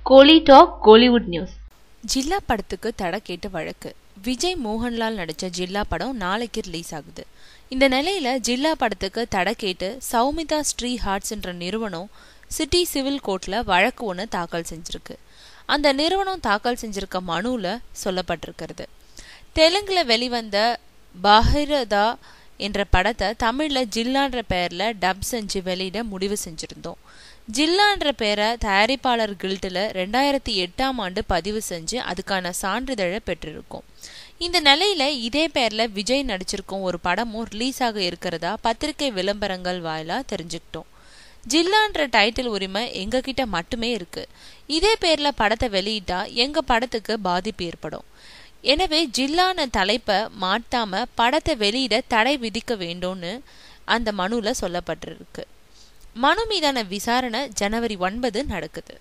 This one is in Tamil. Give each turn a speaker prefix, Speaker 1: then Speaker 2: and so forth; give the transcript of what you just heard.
Speaker 1: கோலி டாக் கோலிவுட் நியூஸ்.
Speaker 2: ஜில்லா படத்துக்கு தடை கேட்டு வழக்கு. விஜய் மோகன்லால் நடிச்ச ஜில்லா படம் நாளைக்கு ரிலீஸ் ஆகுது. இந்த நிலையில ஜில்லா படத்துக்கு தடை கேட்டு சௌமிதா ஸ்ரீ ஹார்ட்ஸ்ன்ற நிறுவனம் சிட்டி சிவில் கோர்ட்ல வழக்கு ஒன்று தாக்கல் செஞ்சிருக்கு. அந்த நிறுவனம் தாக்கல் செஞ்சிருக்க மனுல சொல்லப்பட்டிருக்கிறது, தெலுங்குல வெளிவந்த பஹிரதா என்ற படத்தை தமிழ்ல ஜில்லான்ற பெயர்ல டப் செஞ்சு வெளியிட முடிவு செஞ்சிருந்தோம். ஜில்லான்ற பெயரை தயாரிப்பாளர் கில்டில் 2008 பதிவு செஞ்சு அதுக்கான சான்றிதழை பெற்றிருக்கோம். இந்த நிலையில இதே பெயர்ல விஜய் நடிச்சிருக்கும் ஒரு படமும் ரிலீஸ் ஆக இருக்கிறதா பத்திரிகை விளம்பரங்கள் வாயிலா தெரிஞ்சுக்கிட்டோம். ஜில்லான்ற டைட்டில் உரிமை எங்க கிட்ட மட்டுமே இருக்கு. இதே பேர்ல படத்தை வெளியிட்டா எங்க படத்துக்கு பாதிப்பு ஏற்படும். எனவே ஜில்லான தலைப்பை மாட்டாம படத்தை வெளியிட தடை விதிக்க வேண்டும்னு அந்த மனுல சொல்லப்பட்டிருக்கு. மனு மீதான விசாரணை ஜனவரி 9 நடக்குது.